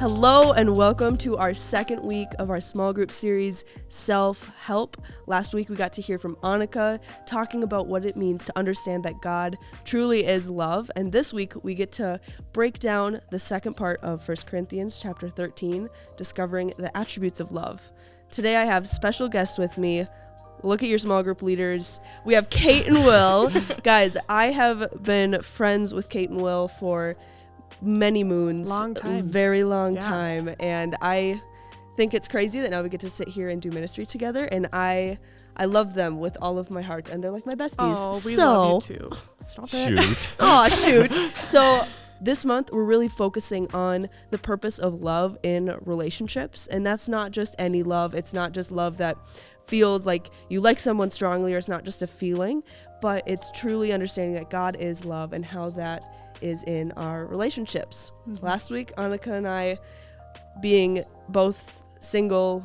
Hello and welcome to our second week of our small group series, Self-Help. Last week we got to hear from Annika talking about what it means to understand that God truly is love. And this week we get to break down the second part of 1 Corinthians chapter 13, discovering the attributes of love. Today I have special guests with me. Look at your small group leaders. We have Kate and Will. Guys, I have been friends with Kate and Will for many moons. Long time. Very long time. And I think it's crazy that now we get to sit here and do ministry together. And I love them with all of my heart. And they're like my besties. Oh, we love you too. Stop it. Oh, shoot. So this month, we're really focusing on the purpose of love in relationships. And that's not just any love. It's not just love that feels like you like someone strongly, or it's not just a feeling, but it's truly understanding that God is love and how that is in our relationships. Mm-hmm. Last week, Annika and I, being both single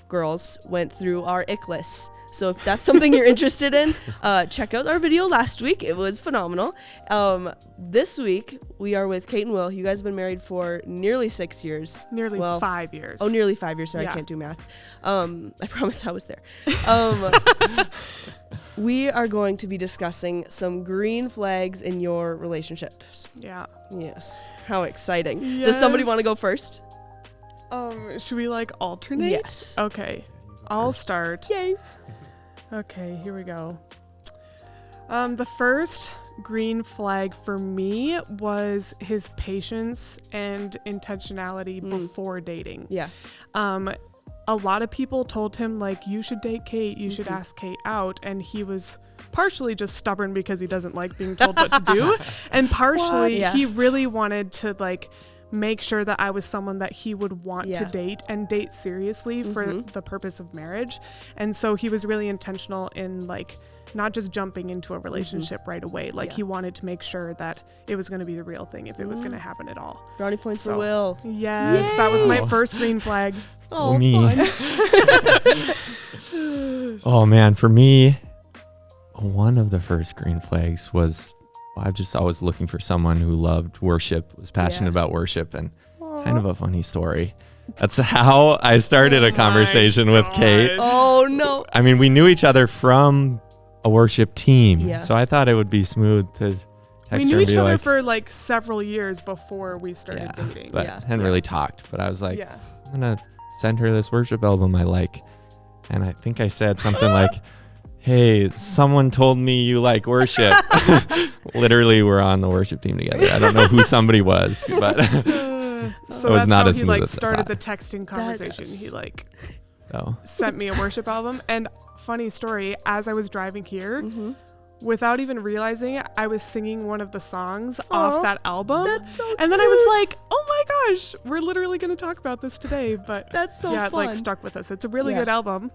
girls, went through our ick lists. So if that's something you're interested in, check out our video last week. It was phenomenal. This week, we are with Kate and Will. You guys have been married for nearly 6 years. Nearly 5 years. Oh, nearly 5 years. Sorry, yeah. I can't do math. I promise I was there. We are going to be discussing some green flags in your relationships. Yeah. Yes. How exciting. Yes. Does somebody want to go first? Should we alternate? Yes. Okay. I'll start. Yay. Okay, here we go. The first green flag for me was his patience and intentionality before dating. Yeah. A lot of people told him, you should date Kate, you should ask Kate out, and he was partially just stubborn because he doesn't like being told what to do, and partially he really wanted to, make sure that I was someone that he would want to date and date seriously for the purpose of marriage. And so he was really intentional in, not just jumping into a relationship right away. He wanted to make sure that it was going to be the real thing if it was going to happen at all. Brownie points for Will. Yes, Yay! That was my first green flag. Oh, me. Fun. Man, for me, one of the first green flags was I've just always looking for someone who loved worship, was passionate about worship, and kind of a funny story. That's how I started a conversation with Kate. Oh, no. I mean, we knew each other from a worship team, Yeah. so I thought it would be smooth to text her We knew and each be other like, for but we started we started dating. but hadn't really talked. But I was like, Yeah. I'm gonna send her this worship album I like, and I think I said something like, hey, someone told me you like worship. Literally, we're on the worship team together. I don't know who somebody was, but So it was that's not how as he smooth as I started the thought. texting conversation. He So sent me a worship album. And funny story, as I was driving here, without even realizing it, I was singing one of the songs off that album. That's so And then I was like, oh my gosh, we're literally going to talk about this today. But That's so fun. It fun. stuck with us. It's a really good album.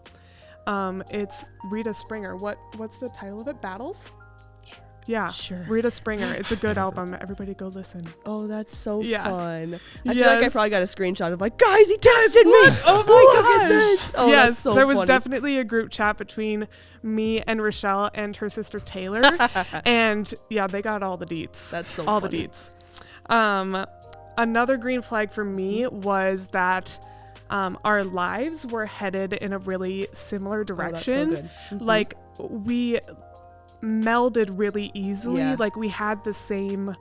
It's Rita Springer. What's the title of it? Battles? Yeah, Sure. Rita Springer. It's a good album. Everybody go listen. Oh, that's so Yeah. fun. I feel like I Yes. probably got a screenshot of guys, he texted me. Oh Look my at gosh. this. Oh, yes, that's so there was funny. definitely a group chat between me and Rochelle and her sister Taylor. And they got all the deets. That's so all funny. the deets. Another green flag for me was that our lives were headed in a really similar direction. Oh, that's so good. We melded really easily. Yeah. We had the same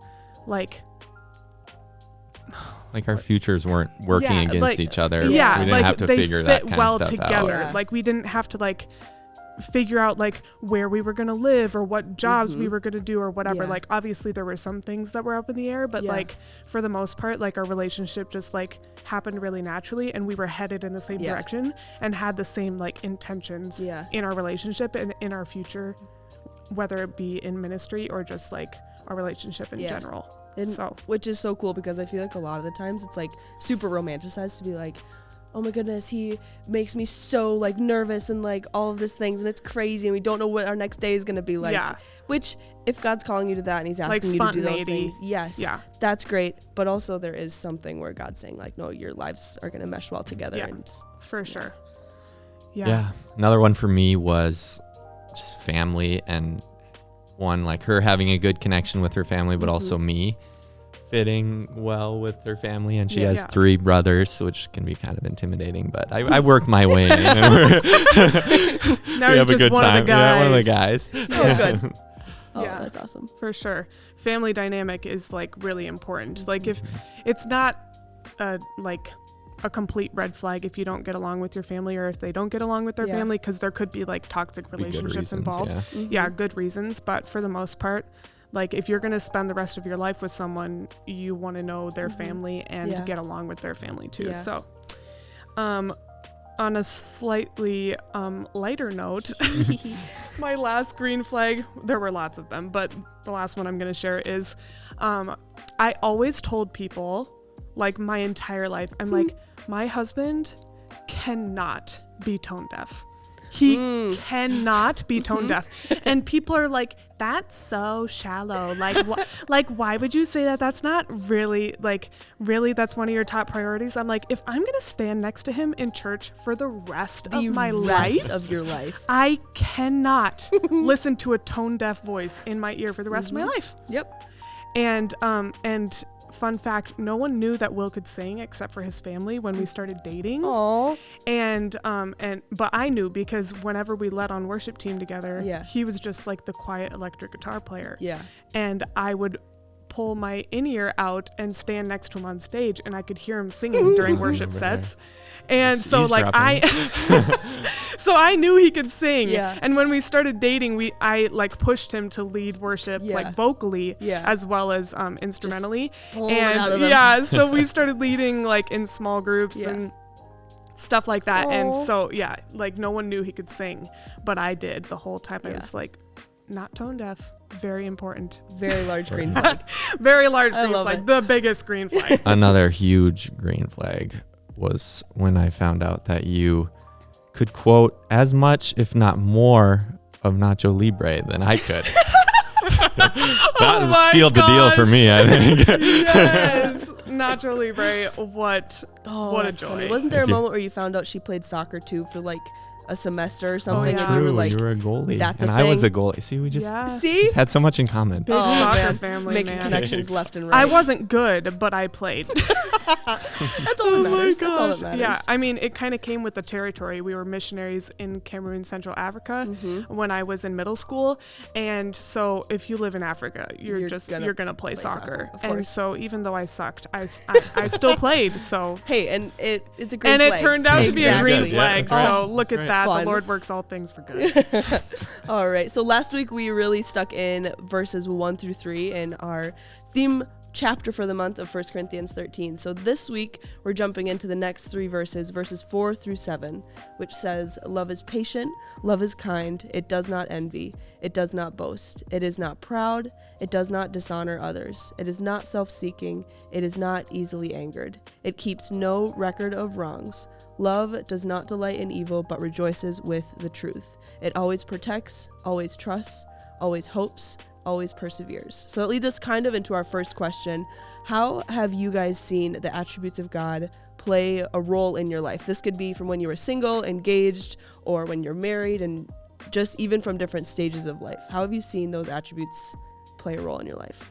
our futures weren't working against each other. Yeah, we didn't have to they figure fit that kind well of stuff together. out. Yeah. We didn't have to figure out where we were gonna live or what jobs we were gonna do or whatever. Yeah. Obviously there were some things that were up in the air, but for the most part, our relationship just happened really naturally, and we were headed in the same direction and had the same intentions in our relationship and in our future, whether it be in ministry or just our relationship in general. And So which is so cool because I feel like a lot of the times it's super romanticized to be oh my goodness, he makes me so nervous and all of these things, and it's crazy and we don't know what our next day is going to be like. Yeah. Which, if God's calling you to that and he's asking you to do those things, yes, that's great. But also there is something where God's saying no, your lives are going to mesh well together. Yeah. And for sure. Yeah. Another one for me was just family, and one her having a good connection with her family, but also me fitting well with her family, and she Yeah. has Yeah. 3 brothers, which can be kind of intimidating, but I work my way in. And Now we he's have a just good one time. of the guys. Yeah, one of the guys. Oh, good. Oh, Yeah. that's awesome. For sure. Family dynamic is like really important. Like if it's not like a complete red flag if you don't get along with your family or if they don't get along with their Yeah. family, because there could be like toxic Be good relationships reasons, involved. yeah. Mm-hmm. Yeah, good reasons. But for the most part, like if you're going to spend the rest of your life with someone, you want to know their family and Yeah. get along with their family too. Yeah. So, on a slightly lighter note, my last green flag, there were lots of them, but the last one I'm going to share is I always told people, like my entire life, I'm like, my husband cannot be tone deaf. He cannot be tone deaf. And people are like, that's so shallow. Like, why would you say that? That's not really, really, that's one of your top priorities. I'm like, if I'm going to stand next to him in church for the rest of my life, of your life. I cannot listen to a tone deaf voice in my ear for the rest of my life. Yep. And fun fact, no one knew that Will could sing except for his family when we started dating. Aww. But I knew because whenever we led on worship team together, Yeah. he was just like the quiet electric guitar player. Yeah. And I would pull my in-ear out and stand next to him on stage, and I could hear him singing during worship sets. And so like so I knew he could sing. Yeah. And when we started dating, I like pushed him to lead worship Yeah. like vocally Yeah. as well as instrumentally. pull it out of him. Yeah, so we started leading like in small groups Yeah. and stuff like that. And Aw. so yeah, like no one knew he could sing, but I did the whole time. I Yeah. was like, not tone deaf. Very important. Very large green flag. Very large I green love flag. it. The biggest green flag. Another huge green flag was when I found out that you could quote as much, if not more, of Nacho Libre than I could. Oh That sealed the deal for me, I think. Yes. Nacho Libre. What a that's funny. joy. Wasn't there a If you- moment where you found out she played soccer too for like a semester or something? yeah. And you were True, like, you were a goalie. that's and a I was thing. a goalie. See, we just Yeah. see? had so much in common. Big Oh, soccer man. family, Making man. connections left and right. I wasn't good, but I played. That's all that matters. That's all that matters. Yeah, I mean, it kind of came with the territory. We were missionaries in Cameroon, Central Africa, when I was in middle school, and so if you live in Africa, you're gonna play soccer. of And course. so even though I sucked, I still played. So Hey, and it's a green and flag. it turned out to be a Exactly. green Good, yeah, flag. that's So right. look at Right. that. Fun. The Lord works all things for good. All right. So last week we really stuck in verses 1 through 3 in our theme chapter for the month of 1 Corinthians 13. So this week we're jumping into the next 3 verses 4 through 7, which says, "Love is patient, love is kind, it does not envy, it does not boast, it is not proud, it does not dishonor others, it is not self-seeking, it is not easily angered, it keeps no record of wrongs. Love does not delight in evil, but rejoices with the truth. It always protects, always trusts, always hopes, always perseveres." So that leads us kind of into our first question. How have you guys seen the attributes of God play a role in your life? This could be from when you were single, engaged, or when you're married, and just even from different stages of life. How have you seen those attributes play a role in your life?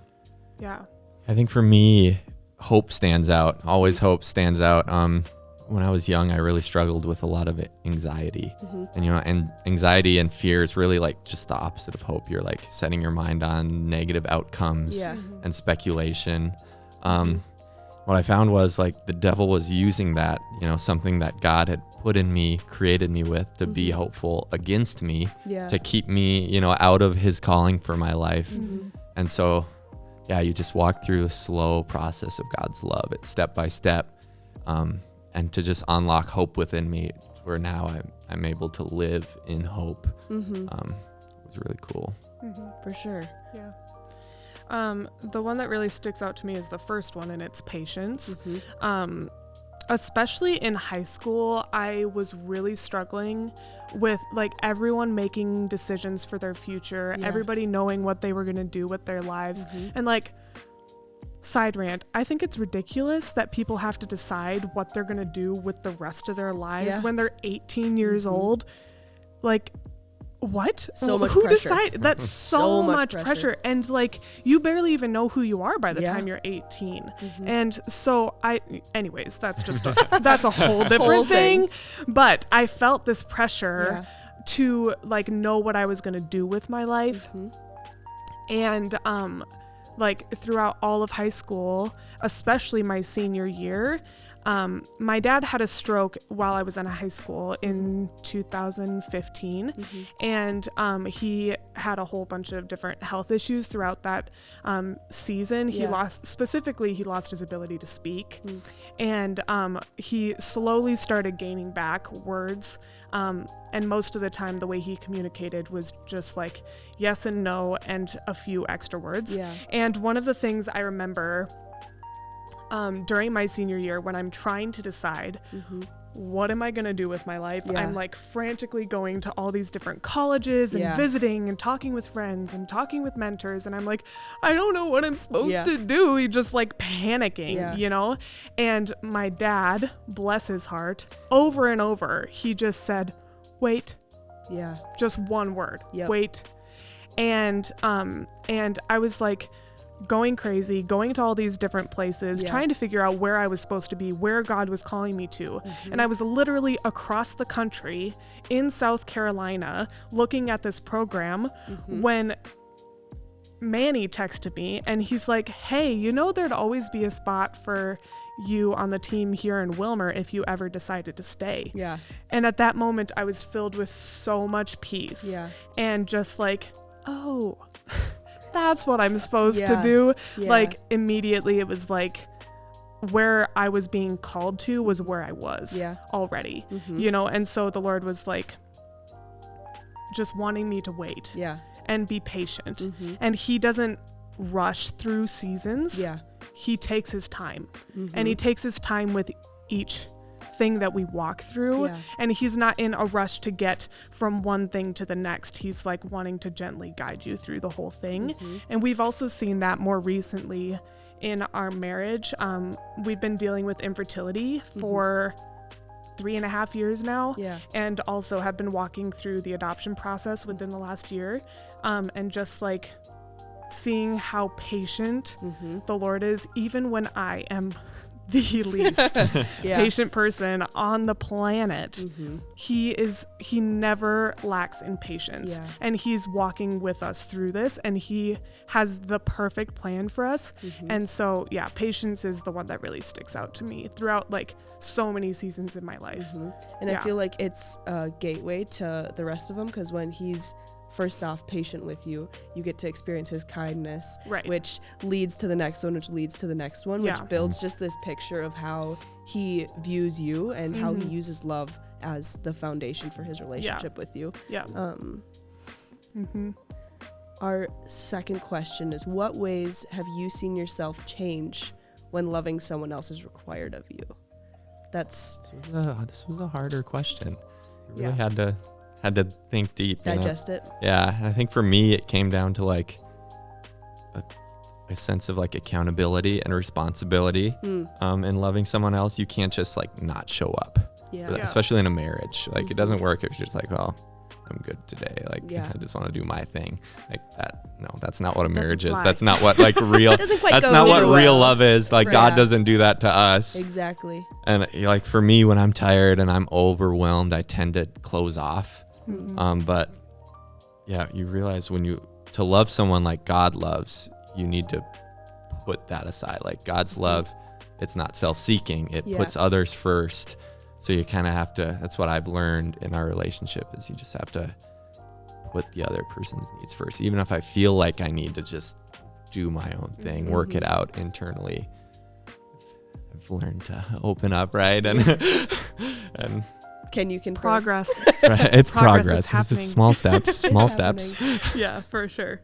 Yeah. I think for me, hope stands out. Always hope stands out. When I was young, I really struggled with a lot of anxiety. And, and anxiety and fear is really like just the opposite of hope. You're like setting your mind on negative outcomes Yeah. and speculation. What I found was like the devil was using that, something that God had put in me, created me with to be hopeful against me, Yeah. to keep me, out of his calling for my life. And so, yeah, you just walk through a slow process of God's love. It's step by step. And to just unlock hope within me, where now I'm able to live in hope, was really cool. For sure. Yeah. The one that really sticks out to me is the first one, and it's patience. Especially in high school, I was really struggling with like everyone making decisions for their future, Yeah. everybody knowing what they were going to do with their lives. And like, side rant, I think it's ridiculous that people have to decide what they're going to do with the rest of their lives Yeah. when they're 18 years old. Like, what? So much Who pressure. decided? That's so much pressure. And like, you barely even know who you are by the time you're 18. Mm-hmm. And so anyways, that's just that's a whole different thing. But I felt this pressure to like know what I was going to do with my life. Mm-hmm. And like throughout all of high school, especially my senior year, my dad had a stroke while I was in high school in 2015. Mm-hmm. And he had a whole bunch of different health issues throughout that season. He lost his ability to speak. Mm. And he slowly started gaining back words. And most of the time, the way he communicated was just like yes and no and a few extra words. Yeah. And one of the things I remember during my senior year, when I'm trying to decide what am I going to do with my life, I'm like frantically going to all these different colleges and visiting and talking with friends and talking with mentors. And I'm like, I don't know what I'm supposed to do. You're just like panicking, you know? And my dad, bless his heart, over and over, he just said, wait. Yeah. Just one word. Yep. Wait. And I was like, going crazy, going to all these different places, trying to figure out where I was supposed to be, where God was calling me to. Mm-hmm. And I was literally across the country in South Carolina looking at this program when Manny texted me and he's like, hey, you know, there'd always be a spot for you on the team here in Wilmer if you ever decided to stay. Yeah. And at that moment I was filled with so much peace and just like, oh, that's what I'm supposed to do. Yeah. Like immediately it was like where I was being called to was where I was already, you know? And so the Lord was like just wanting me to wait and be patient. And he doesn't rush through seasons. Yeah. He takes his time and he takes his time with each thing that we walk through, and he's not in a rush to get from one thing to the next. He's like wanting to gently guide you through the whole thing. And we've also seen that more recently in our marriage. We've been dealing with infertility for 3.5 years now, and also have been walking through the adoption process within the last year, and just like seeing how patient the Lord is, even when I am the least patient person on the planet. He never lacks in patience, and he's walking with us through this, and he has the perfect plan for us. And so patience is the one that really sticks out to me throughout like so many seasons in my life. And I feel like it's a gateway to the rest of them, because when he's first off patient with you, you get to experience his kindness, which leads to the next one, which leads to the next one, which builds just this picture of how he views you and how he uses love as the foundation for his relationship with you. Our second question is, what ways have you seen yourself change when loving someone else is required of you? This was a harder question. You really had to think deep, digest it. Yeah, and I think for me it came down to like a sense of like accountability and responsibility. In loving someone else. You can't just like not show up, especially in a marriage. Like it doesn't work if you're just like, well, I'm good today, like I just want to do my thing like that. No, that's not what a marriage is. That's not what like real that's not what real love is. Like God doesn't do that to us. Exactly. And like for me, when I'm tired and I'm overwhelmed, I tend to close off. But you realize to love someone like God loves, you need to put that aside. Like God's love, it's not self-seeking. It puts others first. So you kind of have to, that's what I've learned in our relationship, is you just have to put the other person's needs first. Even if I feel like I need to just do my own thing, work it out internally. I've learned to open up, right? And can you confirm? Progress. Right. It's progress. It's small steps. Small steps. Yeah, for sure.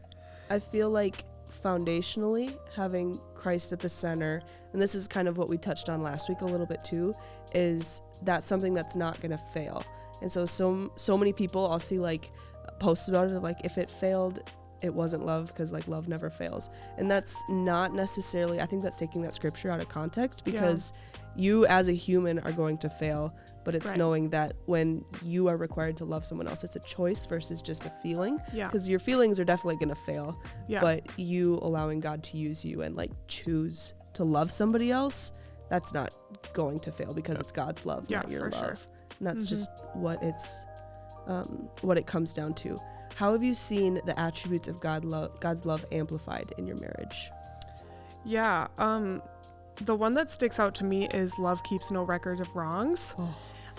I feel like foundationally having Christ at the center, and this is kind of what we touched on last week a little bit too, is that's something that's not going to fail. And so many people, I'll see like posts about it, like if it failed it wasn't love, because like love never fails. And that's not necessarily, I think that's taking that scripture out of context, because you as a human are going to fail, but it's knowing that when you are required to love someone else, it's a choice versus just a feeling, because your feelings are definitely going to fail, but you allowing God to use you and like choose to love somebody else, that's not going to fail, because it's God's love, not your love. Sure. And that's just what it comes down to. How have you seen the attributes of God's love amplified in your marriage? Yeah, the one that sticks out to me is love keeps no record of wrongs.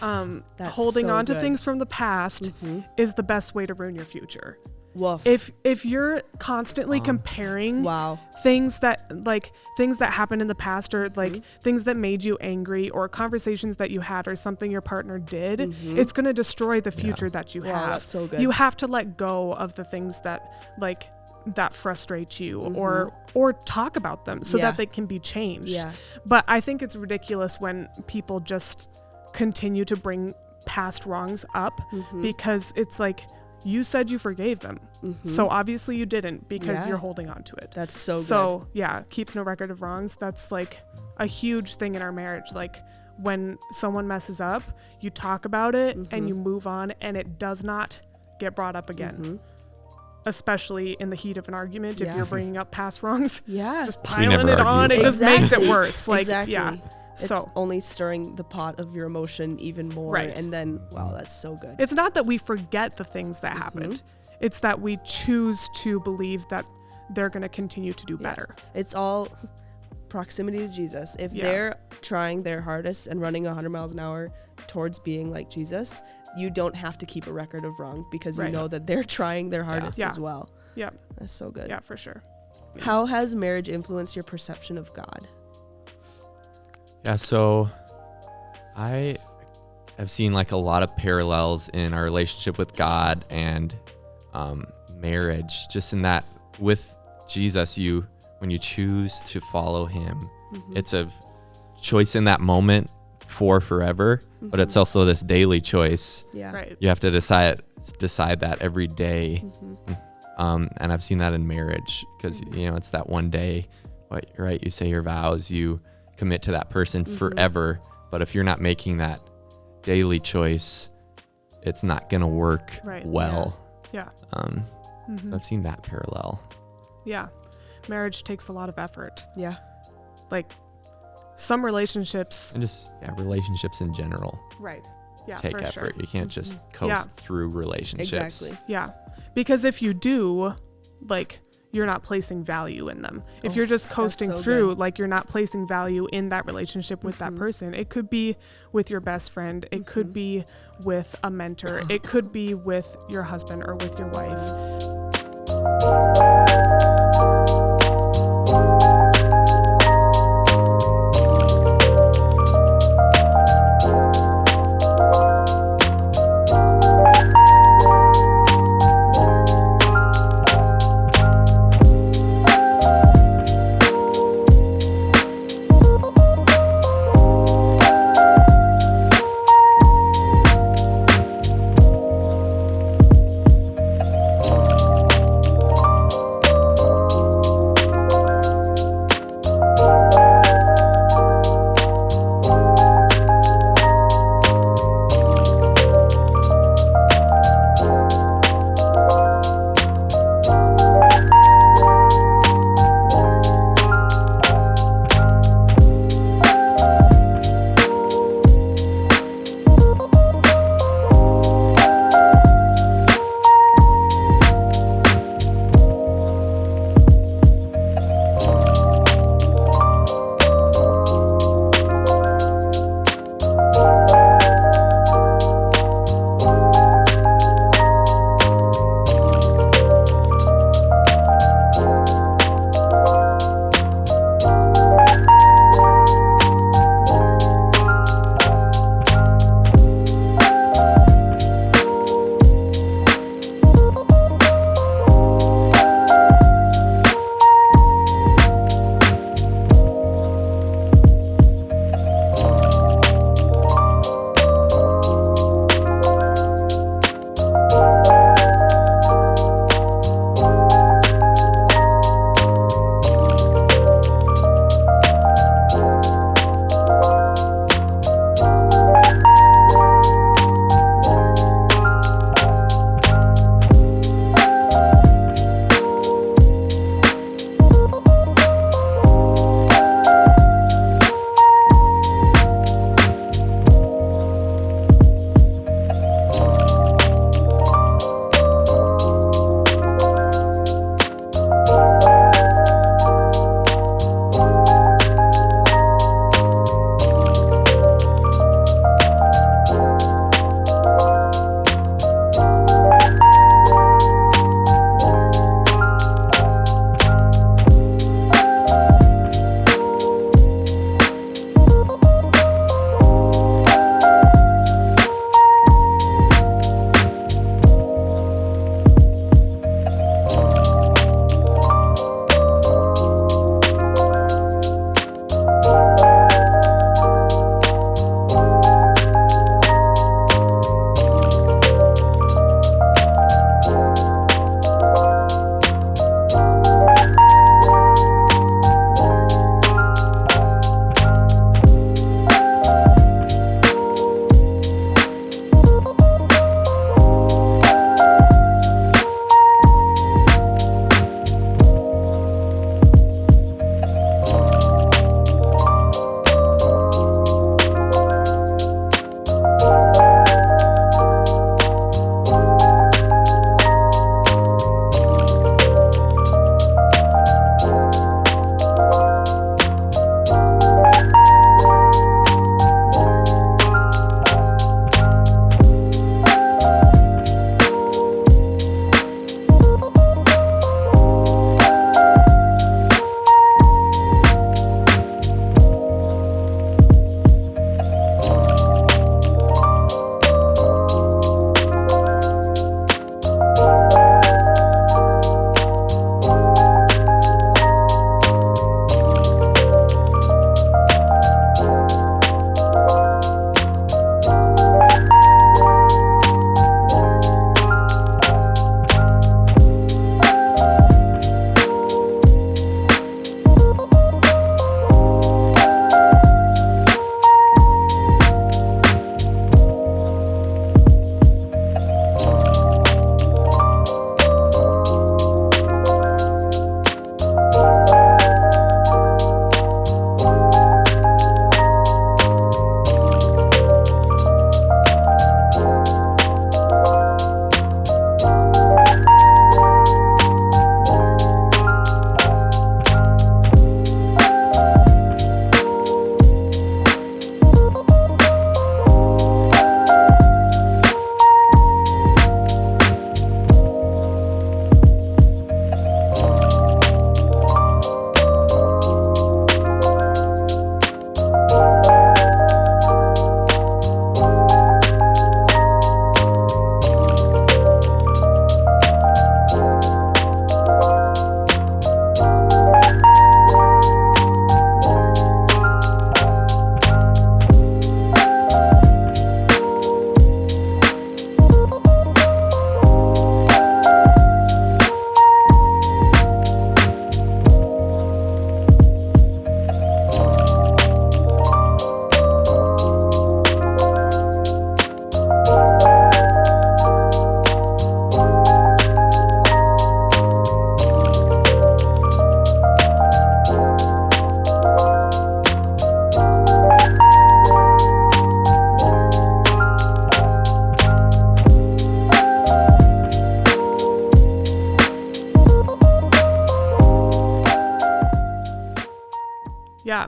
Holding on to things from the past is the best way to ruin your future. Woof. If you're constantly comparing things that happened in the past, or like things that made you angry, or conversations that you had, or something your partner did, it's going to destroy the future that you have. That's so good. You have to let go of the things that frustrate you, or talk about them so that they can be changed. But I think it's ridiculous when people just continue to bring past wrongs up, because it's like, you said you forgave them, so obviously you didn't, because you're holding on to it. That's so good. So keeps no record of wrongs. That's like a huge thing in our marriage. Like, when someone messes up, you talk about it and you move on, and it does not get brought up again. Especially in the heat of an argument, if you're bringing up past wrongs, just piling it on, it just makes it worse. Like, It's only stirring the pot of your emotion even more. And then, that's so good. It's not that we forget the things that happened. It's that we choose to believe that they're going to continue to do better. It's all proximity to Jesus. If they're trying their hardest and running 100 miles an hour towards being like Jesus, you don't have to keep a record of wrong, because you know that they're trying their hardest as well. Yeah. That's so good. Yeah, for sure. How has marriage influenced your perception of God? Yeah, so I have seen like a lot of parallels in our relationship with God and marriage, just in that with Jesus, when you choose to follow him, it's a choice in that moment for forever, but it's also this daily choice. You have to decide that every day. And I've seen that in marriage, because it's that one day, you say your vows, you commit to that person forever, but if you're not making that daily choice, it's not gonna work well. So I've seen that parallel. Marriage takes a lot of effort. Like, some relationships, and just relationships in general take effort. Sure. You can't just coast through relationships. Exactly. Because if you do, like, you're not placing value in them. If you're just coasting through, like, you're not placing value in that relationship with that person. It could be with your best friend. It could be with a mentor. It could be with your husband or with your wife.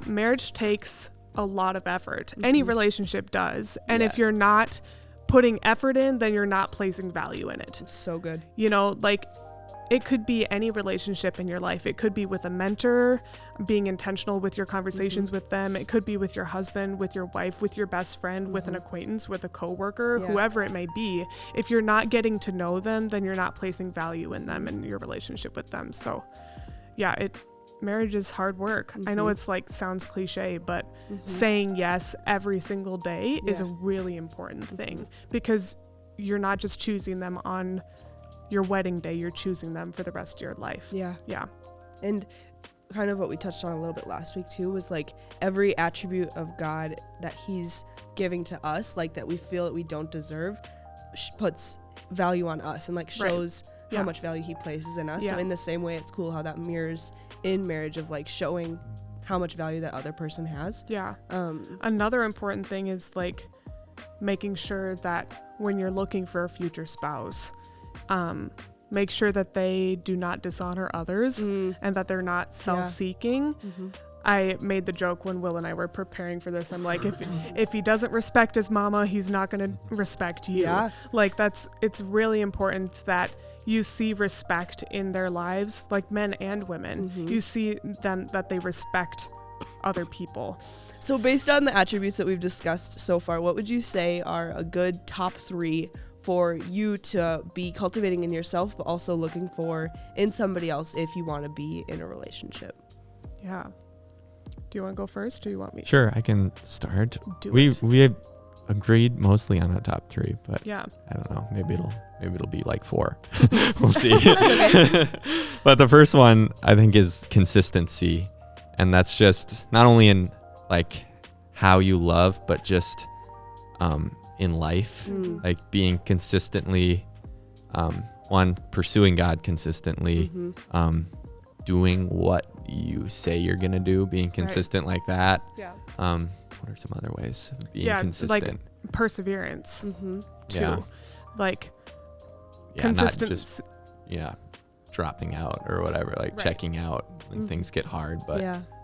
marriage takes a lot of effort. Any relationship does. And if you're not putting effort in, then you're not placing value in it. It's so good. You know, like it could be any relationship in your life. It could be with a mentor, being intentional with your conversations with them. It could be with your husband, with your wife, with your best friend, with an acquaintance, with a coworker, whoever it may be. If you're not getting to know them, then you're not placing value in them and your relationship with them. So yeah, marriage is hard work. I know it's like sounds cliche, but saying yes every single day is a really important thing, because you're not just choosing them on your wedding day, you're choosing them for the rest of your life. Yeah. And kind of what we touched on a little bit last week too was like every attribute of God that he's giving to us, like that we feel that we don't deserve, puts value on us and like shows how much value he places in us. So in the same way, it's cool how that mirrors in marriage of like showing how much value that other person has. Another important thing is like making sure that when you're looking for a future spouse, make sure that they do not dishonor others and that they're not self-seeking. I made the joke when Will and I were preparing for this. I'm like, if he doesn't respect his mama, he's not going to respect you. Like it's really important that you see respect in their lives, like men and women. You see them, that they respect other people. So based on the attributes that we've discussed so far, what would you say are a good top 3 for you to be cultivating in yourself, but also looking for in somebody else if you want to be in a relationship? Yeah. Do you want to go first, or you want me? Sure, I can start. We have agreed mostly on a top 3, but yeah, I don't know. Maybe it'll be like 4. We'll see. But the first one I think is consistency, and that's just not only in like how you love, but just in life, like being consistently, pursuing God consistently, doing what you say you're gonna do, being consistent like that. What are some other ways of being consistent? Like perseverance too. Like consistent. Not just dropping out or whatever, like checking out when things get hard, but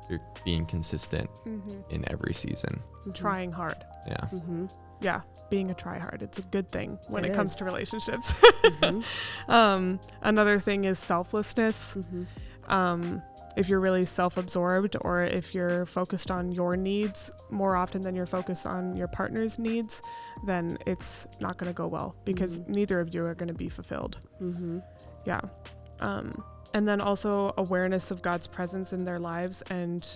you're being consistent in every season. Trying hard. Being a try-hard. It's a good thing when it comes to relationships. Another thing is selflessness. If you're really self-absorbed, or if you're focused on your needs more often than you're focused on your partner's needs, then it's not going to go well, because neither of you are going to be fulfilled. And then also awareness of God's presence in their lives, and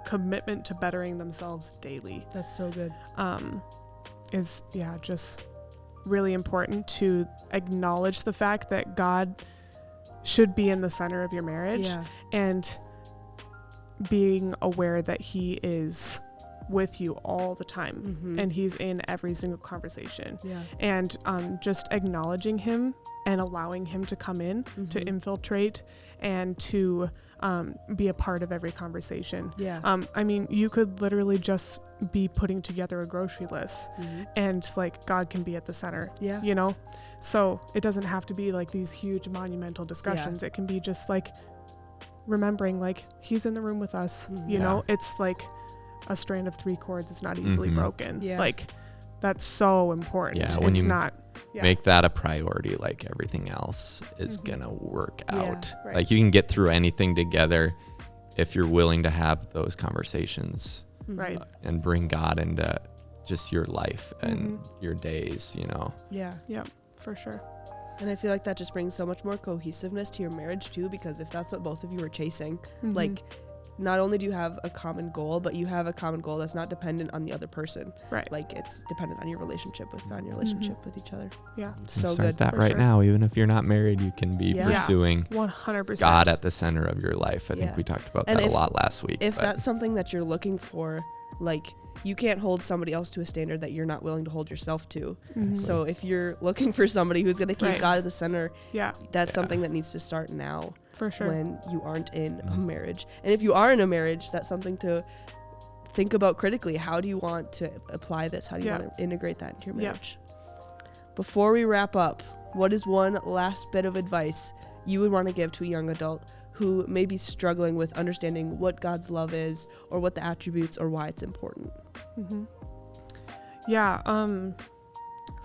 commitment to bettering themselves daily. That's so good. Is just really important to acknowledge the fact that God should be in the center of your marriage, and being aware that he is with you all the time, and he's in every single conversation, and just acknowledging him and allowing him to come in, to infiltrate and to be a part of every conversation. I mean, you could literally just be putting together a grocery list, and like God can be at the center, you know? So it doesn't have to be like these huge monumental discussions. It can be just like remembering like he's in the room with us, you know? It's like a strand of 3 cords is not easily broken. Like that's so important. When it's you not make that a priority, like everything else is gonna work out. Like you can get through anything together if you're willing to have those conversations, and bring God into just your life and your days, you know. For sure. And I feel like that just brings so much more cohesiveness to your marriage too, because if that's what both of you are chasing, like not only do you have a common goal, but you have a common goal that's not dependent on the other person. Like it's dependent on your relationship with God and your relationship with each other. So start good. that right now. Even if you're not married, you can be pursuing 100% God at the center of your life. I think we talked about that a lot last week. If that's something that you're looking for, like you can't hold somebody else to a standard that you're not willing to hold yourself to. So if you're looking for somebody who's going to keep God at the center, that's something that needs to start now. For sure. When you aren't in a marriage. And if you are in a marriage, that's something to think about critically. How do you want to apply this? How do you want to integrate that into your marriage? Before we wrap up, what is one last bit of advice you would want to give to a young adult who may be struggling with understanding what God's love is or what the attributes or why it's important? Mm-hmm. Yeah.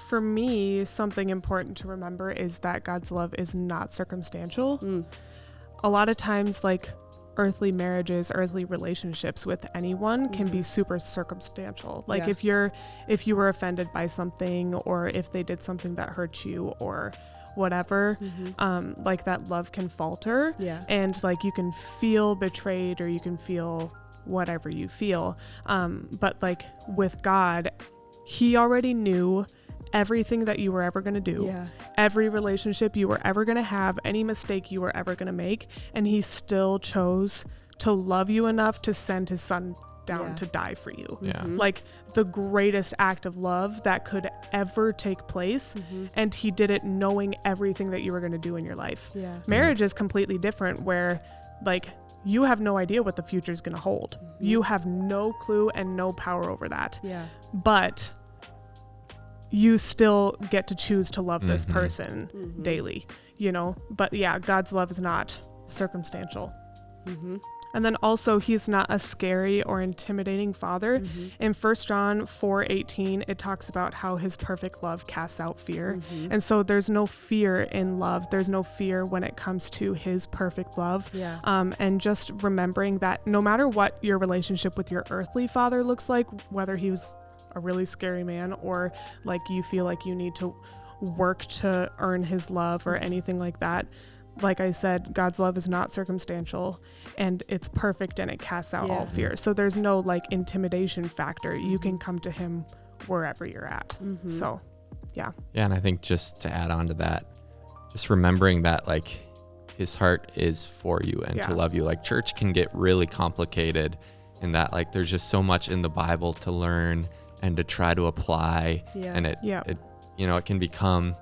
For me, something important to remember is that God's love is not circumstantial. A lot of times, like, earthly marriages, earthly relationships with anyone can be super circumstantial. Like if you were offended by something, or if they did something that hurt you or whatever, like that love can falter, and like you can feel betrayed, or you can feel whatever you feel. But like with God, he already knew everything that you were ever going to do, every relationship you were ever going to have, any mistake you were ever going to make, and he still chose to love you enough to send his son down to die for you. Like the greatest act of love that could ever take place, and he did it knowing everything that you were going to do in your life. Marriage is completely different, where like you have no idea what the future is going to hold. You have no clue and no power over that. But you still get to choose to love this person daily, you know? But yeah, God's love is not circumstantial. And then also, he's not a scary or intimidating father. In 1 John 4:18, it talks about how his perfect love casts out fear. And so there's no fear in love. There's no fear when it comes to his perfect love. And just remembering that no matter what your relationship with your earthly father looks like, whether he was a really scary man, or like you feel like you need to work to earn his love or anything like that, like I said, God's love is not circumstantial, and it's perfect, and it casts out all fear. So there's no like intimidation factor. You can come to him wherever you're at. So yeah, and I think just to add on to that, just remembering that like his heart is for you and to love you. Like church can get really complicated in that, like there's just so much in the Bible to learn and to try to apply, and it you know, it can become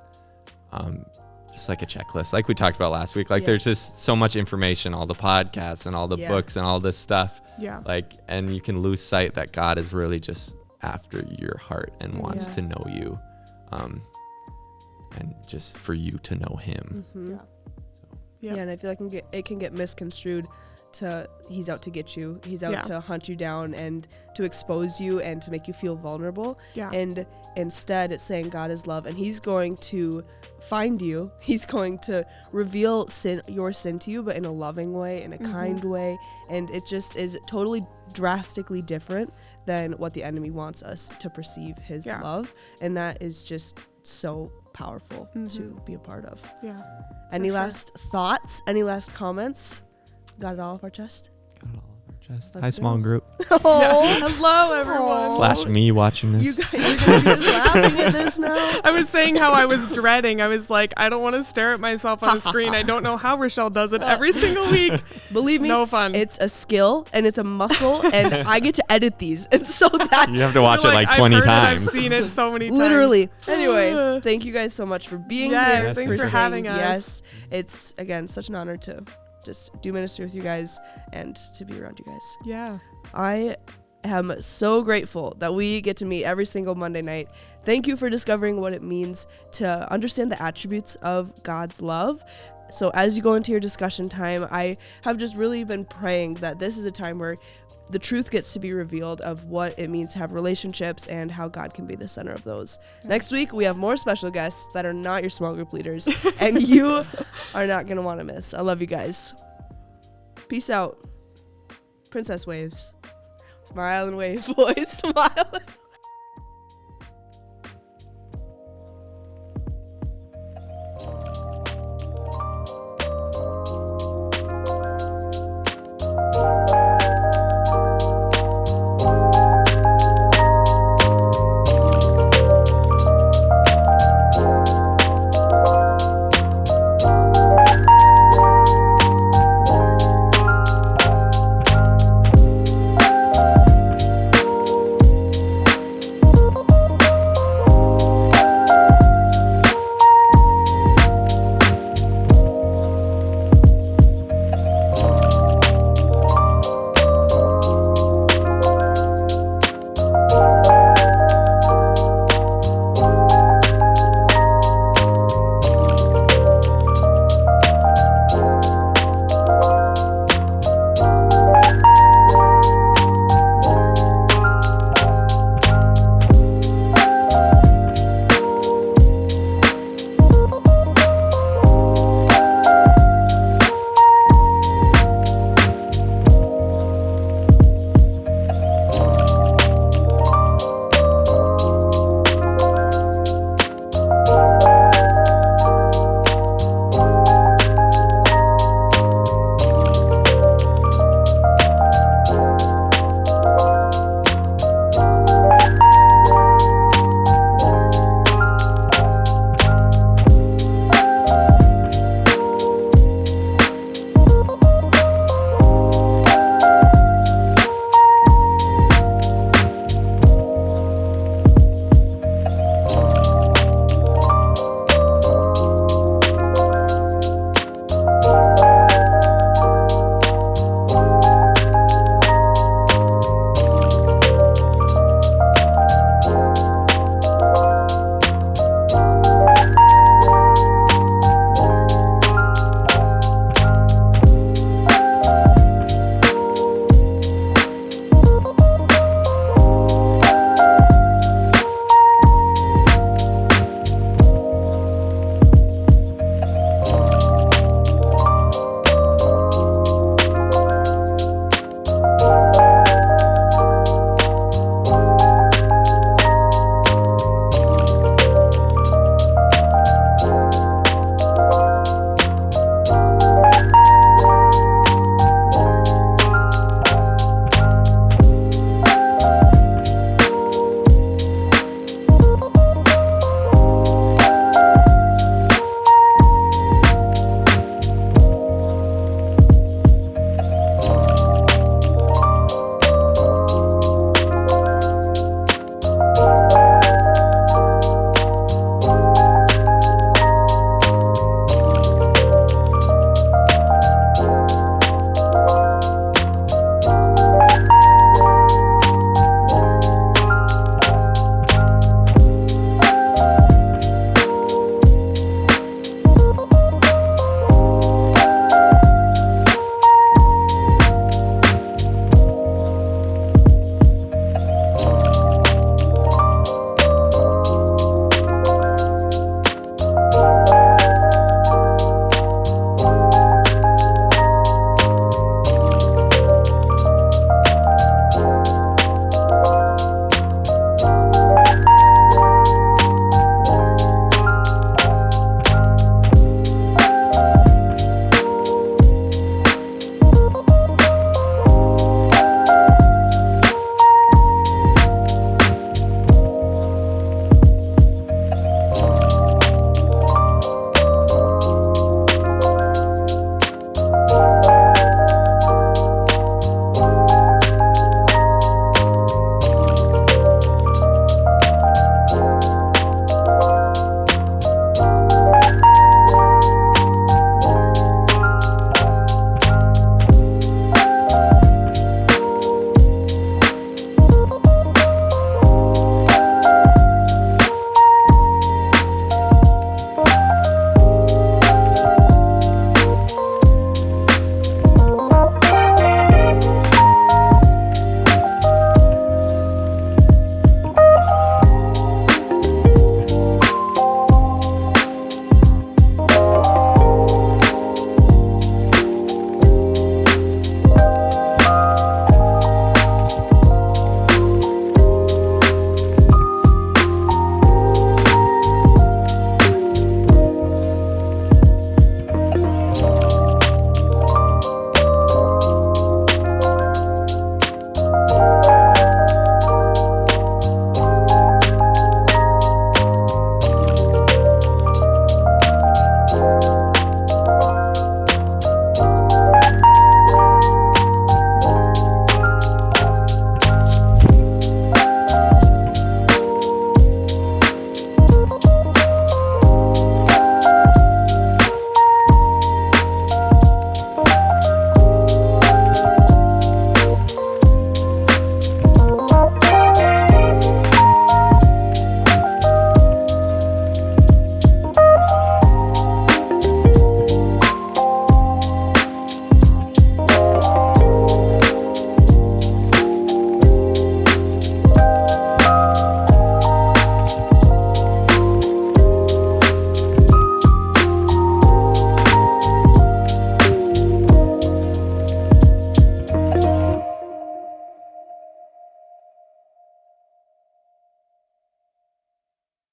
just like a checklist, like we talked about last week. Like there's just so much information, all the podcasts and all the books and all this stuff. Like, and you can lose sight that God is really just after your heart and wants to know you, and just for you to know him. And I feel like it can get misconstrued to he's out to get you, he's out to hunt you down and to expose you and to make you feel vulnerable. And instead it's saying God is love, and he's going to find you, he's going to reveal your sin to you, but in a loving way, in a kind way, and it just is totally drastically different than what the enemy wants us to perceive his love, and that is just so powerful to be a part of. Any last thoughts, any last comments? Got it all off our chest? Got it all off our chest. Hi, small group. Hello, everyone. / me watching this. You guys are going to be laughing at this now. I was saying how I was dreading. I was like, I don't want to stare at myself on the screen. I don't know how Rochelle does it every single week. Believe me, no fun. It's a skill and it's a muscle, and I get to edit these. And so that's... You have to watch it like 20 times. I've seen it so many times. Literally. Anyway, thank you guys so much for being here. Thanks for having us. Yes, it's, again, such an honor to just do ministry with you guys and to be around you guys. I am so grateful that we get to meet every single Monday night. Thank you for discovering what it means to understand the attributes of God's love. So as you go into your discussion time, I have just really been praying that this is a time where the truth gets to be revealed of what it means to have relationships and how God can be the center of those. Next week, we have more special guests that are not your small group leaders, and you are not going to want to miss. I love you guys. Peace out. Princess waves. Smile and wave, boys. Smile.